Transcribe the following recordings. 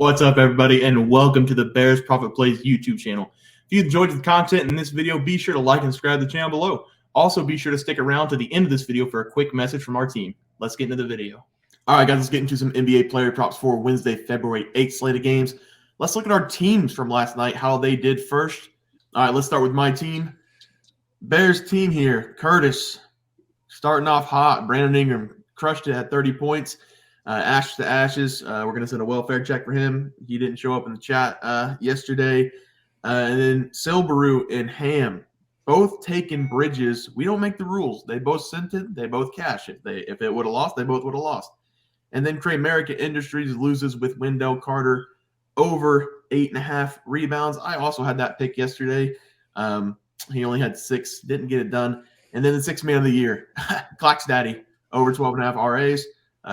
What's up, everybody, and welcome to the Bears Profit Plays YouTube channel. If you enjoyed the content in this video, be sure to like and subscribe to the channel below. Also, be sure to stick around to the end of this video for a quick message from our team. Let's get into the video. All right, guys, let's get into some NBA player props for Wednesday, February 8th slate of games. Let's look at our teams from last night, how they did first. All right, let's start with my team. Bears team here. Curtis starting off hot. Brandon Ingram crushed it at 30 points. Ash to Ashes. We're going to send a welfare check for him. He didn't show up in the chat yesterday. And then Silberu and Ham, both taking Bridges. We don't make the rules. They both sent it. They both cash it. If it would have lost, they both would have lost. And then America Industries loses with Wendell Carter over 8.5 rebounds. I also had that pick yesterday. He only had 6, didn't get it done. And then the 6th man of the year, Clock's Daddy, over 12.5 RAs.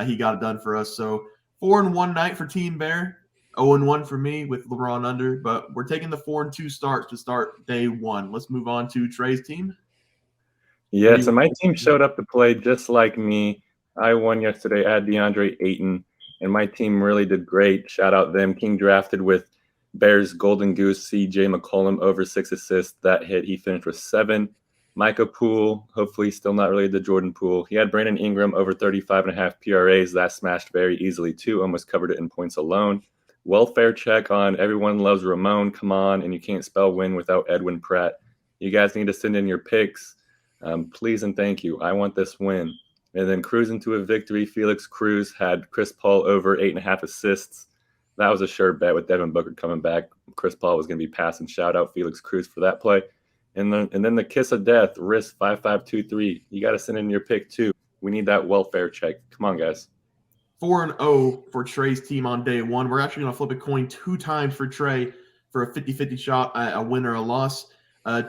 He got it done for us. So 4-1 night for Team Bear, 0-1 for me with LeBron under. But we're taking the 4-2 starts to start day one. Let's move on to Trey's team. Yeah, so my team showed up to play just like me. I won yesterday at Deandre, Ayton, and my team really did great. Shout out them. King drafted with Bears Golden Goose, CJ McCollum, over 6 assists. That hit. He finished with 7. Micah Poole, hopefully still not related to Jordan Poole. He had Brandon Ingram over 35.5 PRAs. That smashed very easily, too. Almost covered it in points alone. Welfare check on Everyone Loves Ramon. Come on, and you can't spell win without Edwin Pratt. You guys need to send in your picks. Please and thank you. I want this win. And then cruising to a victory, Felix Cruz had Chris Paul over 8.5 assists. That was a sure bet with Devin Booker coming back. Chris Paul was going to be passing. Shout out Felix Cruz for that play. And then the kiss of death, risk 5523. You got to send in your pick too. We need that welfare check. Come on, guys. 4-0 for Trey's team on day one. We're actually going to flip a coin 2 times for Trey for a 50-50 shot, a win or a loss.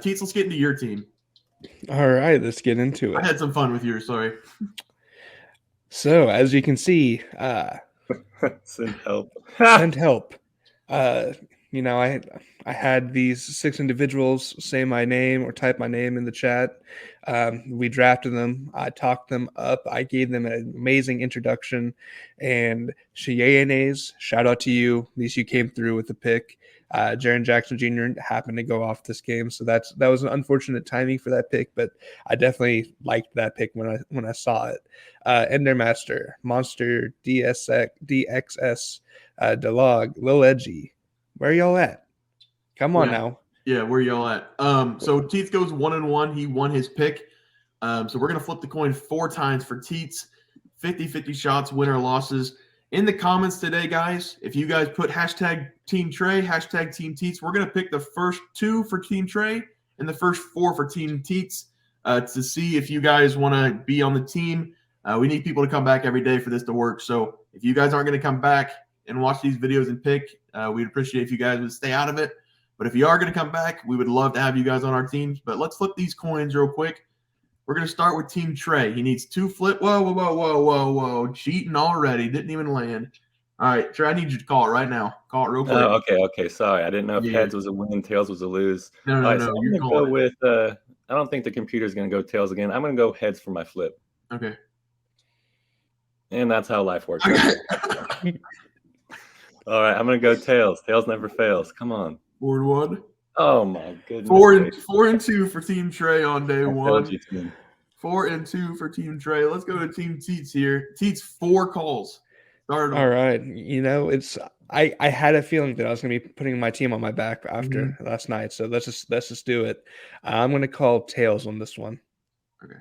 Teats, let's get into your team. All right, let's get into it. I had some fun with yours, sorry. So, as you can see, send help. Send help. I had these 6 individuals say my name or type my name in the chat. We drafted them. I talked them up. I gave them an amazing introduction. And Sheyenes, shout out to you. At least you came through with the pick. Jaren Jackson Jr. happened to go off this game, so that was an unfortunate timing for that pick. But I definitely liked that pick when I saw it. Ender Master, Monster, DXS, DeLog, Lil Edgy. Where y'all at? Come on now. Yeah, where y'all at? So Teats goes 1-1. He won his pick. So we're going to flip the coin 4 times for Teats. 50-50 shots, win or losses. In the comments today, guys, if you guys put hashtag Team Trey, hashtag Team Teats, we're going to pick the first 2 for Team Trey and the first 4 for Team Teats to see if you guys want to be on the team. We need people to come back every day for this to work. So if you guys aren't going to come back and watch these videos and pick, we'd appreciate if you guys would stay out of it. But if you are going to come back, we would love to have you guys on our teams. But let's flip these coins real quick. We're going to start with Team Trey. He needs 2 flip. Whoa. Cheating already. Didn't even land. All right, Trey, I need you to call it right now. Call it real quick. Oh, okay. Sorry. I didn't know if heads was a win, tails was a lose. No. So I'm going to go with I don't think the computer's going to go tails again. I'm going to go heads for my flip. Okay. And that's how life works. Okay. All right, I'm going to go tails. Tails never fails. Come on. 4-1. Oh, my goodness. 4-2 for Team Trey on day one. 4-2 for Team Trey. Let's go to Team Teats here. Teats, 4 calls. All right. I had a feeling that I was going to be putting my team on my back after last night. So let's just do it. I'm going to call tails on this one. Okay.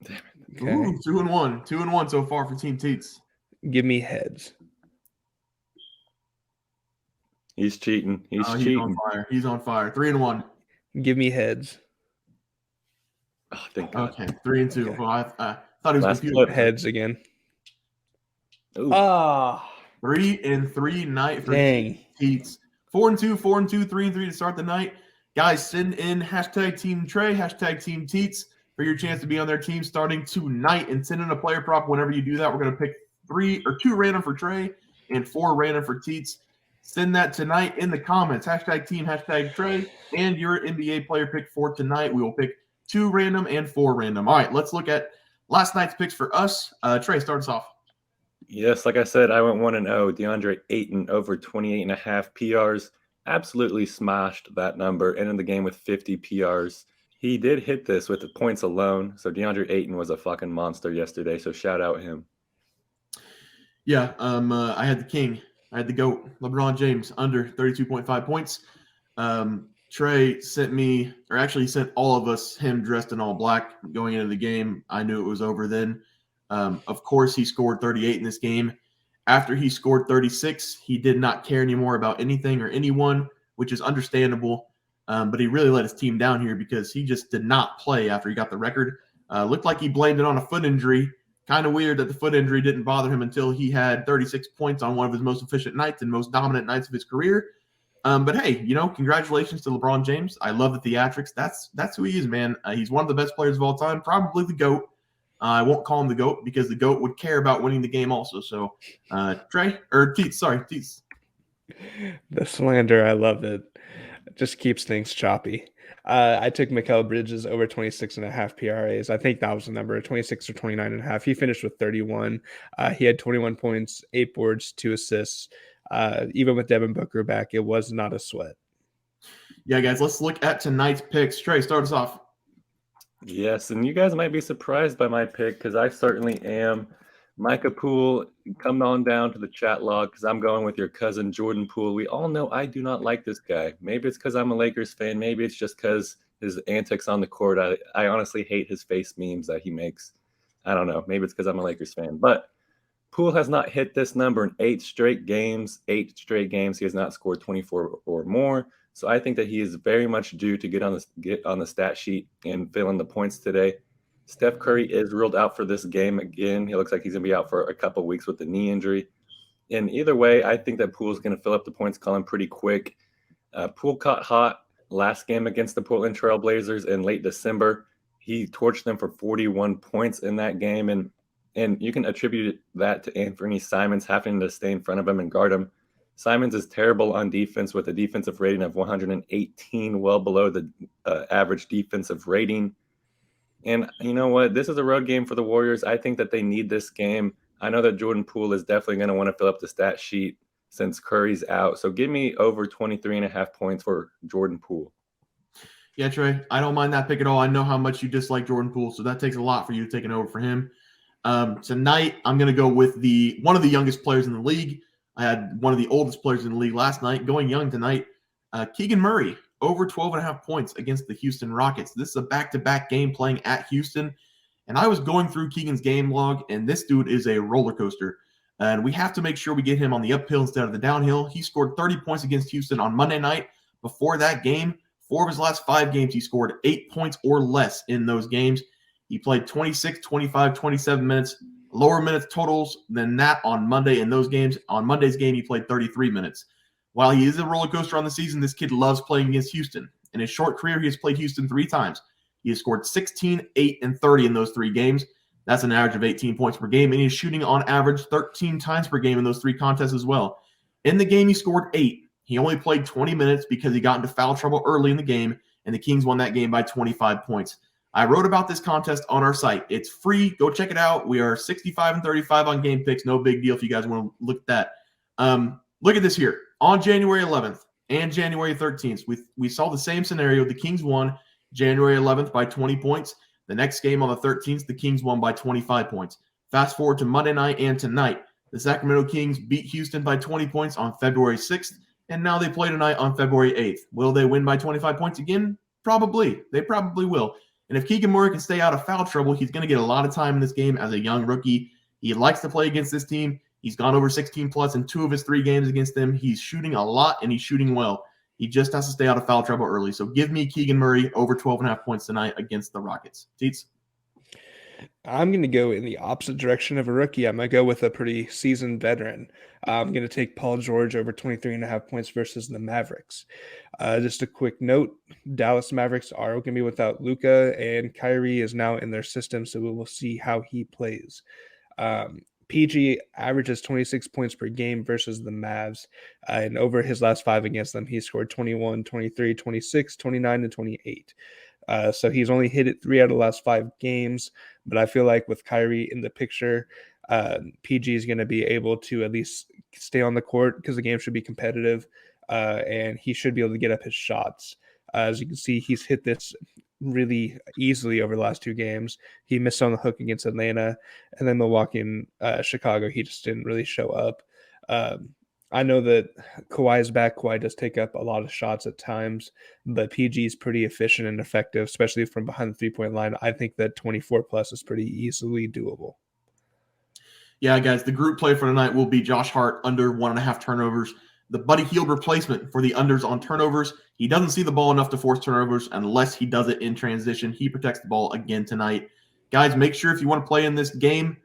Damn it. Okay. Ooh, 2-1. 2-1 so far for Team Teats. Give me heads. He's cheating. He's He's on fire. 3-1. Give me heads. Oh, thank God. Okay, 3-2. Okay. Well, I thought he was confused. Heads again. Ooh. 3-3 night for Teats. 4-2, 3-3 to start the night. Guys, send in hashtag Team Trey, hashtag Team Teats for your chance to be on their team starting tonight, and send in a player prop whenever you do that. We're going to pick 2 random for Trey and 4 random for Teats. Send that tonight in the comments. Hashtag team, hashtag Trey, and your NBA player pick for tonight. We will pick 2 random and 4 random. All right, let's look at last night's picks for us. Trey, start us off. Yes, like I said, I went 1-0. Deandre Ayton over 28.5 PRs. Absolutely smashed that number. Ended the game with 50 PRs. He did hit this with the points alone. So DeAndre Ayton was a fucking monster yesterday. So shout out him. Yeah, I had the king. I had the GOAT, LeBron James, under 32.5 points. Trey sent me, or actually he sent all of us, him dressed in all black going into the game. I knew it was over then. Of course, he scored 38 in this game. After he scored 36, he did not care anymore about anything or anyone, which is understandable. But he really let his team down here because he just did not play after he got the record. Looked like he blamed it on a foot injury. Kind of weird that the foot injury didn't bother him until he had 36 points on one of his most efficient nights and most dominant nights of his career. But hey, congratulations to LeBron James. I love the theatrics. That's who he is, man. He's one of the best players of all time, probably the GOAT. I won't call him the GOAT because the GOAT would care about winning the game also. So, Teats. The slander, I love it. It just keeps things choppy. I took Mikal Bridges over 26.5 PRAs. I think that was the number, 26 or 29.5. He finished with 31. He had 21 points, 8 boards, 2 assists. Even with Devin Booker back, it was not a sweat. Yeah, guys, let's look at tonight's picks. Trey, start us off. Yes, and you guys might be surprised by my pick because I certainly am. Micah Poole, come on down to the chat log because I'm going with your cousin Jordan Poole. We all know I do not like this guy. Maybe it's because I'm a Lakers fan. Maybe it's just because his antics on the court. I honestly hate his face memes that he makes. I don't know. Maybe it's because I'm a Lakers fan. But Poole has not hit this number in 8 straight games. 8 straight games. He has not scored 24 or more. So I think that he is very much due to get on the stat sheet and fill in the points today. Steph Curry is ruled out for this game again. He looks like he's going to be out for a couple of weeks with the knee injury. And either way, I think that Poole's going to fill up the points column pretty quick. Poole caught hot last game against the Portland Trail Blazers in late December. He torched them for 41 points in that game. And you can attribute that to Anthony Simons having to stay in front of him and guard him. Simons is terrible on defense with a defensive rating of 118, well below the average defensive rating. And you know what? This is a road game for the Warriors. I think that they need this game. I know that Jordan Poole is definitely going to want to fill up the stat sheet since Curry's out. So give me over 23.5 points for Jordan Poole. Yeah, Trey, I don't mind that pick at all. I know how much you dislike Jordan Poole, so that takes a lot for you to take it over for him. Tonight, I'm going to go with one of the youngest players in the league. I had one of the oldest players in the league last night, going young tonight. Keegan Murray, over 12.5 points against the Houston Rockets. This is a back-to-back game playing at Houston. And I was going through Keegan's game log, and this dude is a roller coaster. And we have to make sure we get him on the uphill instead of the downhill. He scored 30 points against Houston on Monday night. Before that game, 4 of his last 5 games, he scored 8 points or less in those games. He played 26, 25, 27 minutes, lower minutes totals than that on Monday in those games. On Monday's game, he played 33 minutes. While he is a roller coaster on the season, this kid loves playing against Houston. In his short career, he has played Houston 3 times. He has scored 16, 8, and 30 in those 3 games. That's an average of 18 points per game, and he's shooting on average 13 times per game in those 3 contests as well. In the game, he scored 8. He only played 20 minutes because he got into foul trouble early in the game, and the Kings won that game by 25 points. I wrote about this contest on our site. It's free. Go check it out. We are 65 and 35 on game picks. No big deal if you guys want to look at that. Look at this here. On January 11th and January 13th, we saw the same scenario. The Kings won January 11th by 20 points. The next game on the 13th, the Kings won by 25 points. Fast forward to Monday night and tonight. The Sacramento Kings beat Houston by 20 points on February 6th, and now they play tonight on February 8th. Will they win by 25 points again? Probably. They probably will. And if Keegan Murray can stay out of foul trouble, he's going to get a lot of time in this game as a young rookie. He likes to play against this team. He's gone over 16 plus in 2 of his 3 games against them. He's shooting a lot, and he's shooting well. He just has to stay out of foul trouble early. So give me Keegan Murray over 12.5 points tonight against the Rockets. Teats? I'm going to go in the opposite direction of a rookie. I'm going to go with a pretty seasoned veteran. I'm going to take Paul George over 23.5 points versus the Mavericks. Just a quick note, Dallas Mavericks are going to be without Luka, and Kyrie is now in their system, so we will see how he plays. PG averages 26 points per game versus the Mavs, and over his last 5 against them, he scored 21, 23, 26, 29, and 28. So he's only hit it 3 out of the last 5 games, but I feel like with Kyrie in the picture, PG is going to be able to at least stay on the court because the game should be competitive, and he should be able to get up his shots. As you can see, he's hit this really easily over the last 2 games. He missed on the hook against Atlanta, and then Milwaukee and Chicago, he just didn't really show up. I know that Kawhi's back. Kawhi does take up a lot of shots at times, but PG is pretty efficient and effective, especially from behind the 3-point line. I think that 24 plus is pretty easily doable. Yeah, guys, the group play for tonight will be Josh Hart under 1.5 turnovers. The Buddy Hield replacement for the unders on turnovers. He doesn't see the ball enough to force turnovers unless he does it in transition. He protects the ball again tonight. Guys, make sure if you want to play in this game,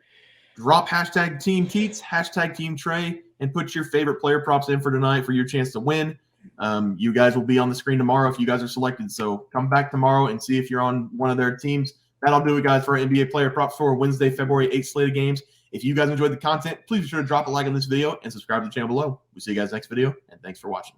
drop hashtag Team Teats, hashtag Team Trey, and put your favorite player props in for tonight for your chance to win. You guys will be on the screen tomorrow if you guys are selected. So come back tomorrow and see if you're on one of their teams. That'll do it, guys, for our NBA player props for Wednesday, February 8th slate of games. If you guys enjoyed the content, please be sure to drop a like on this video and subscribe to the channel below. We'll see you guys next video, and thanks for watching.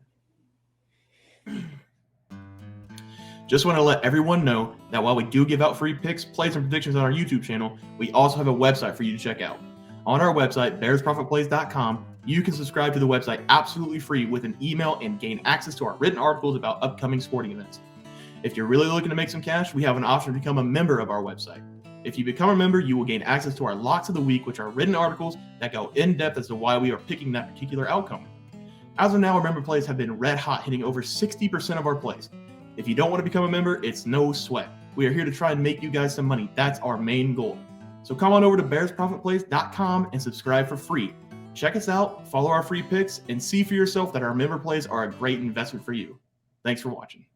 Just want to let everyone know that while we do give out free picks, plays, and predictions on our YouTube channel, we also have a website for you to check out. On our website, bearsprofitplays.com, you can subscribe to the website absolutely free with an email and gain access to our written articles about upcoming sporting events. If you're really looking to make some cash, we have an option to become a member of our website. If you become a member, you will gain access to our Locks of the Week, which are written articles that go in depth as to why we are picking that particular outcome. As of now, our member plays have been red hot, hitting over 60% of our plays. If you don't want to become a member, it's no sweat. We are here to try and make you guys some money. That's our main goal. So come on over to bearsprofitplays.com and subscribe for free. Check us out, follow our free picks, and see for yourself that our member plays are a great investment for you. Thanks for watching.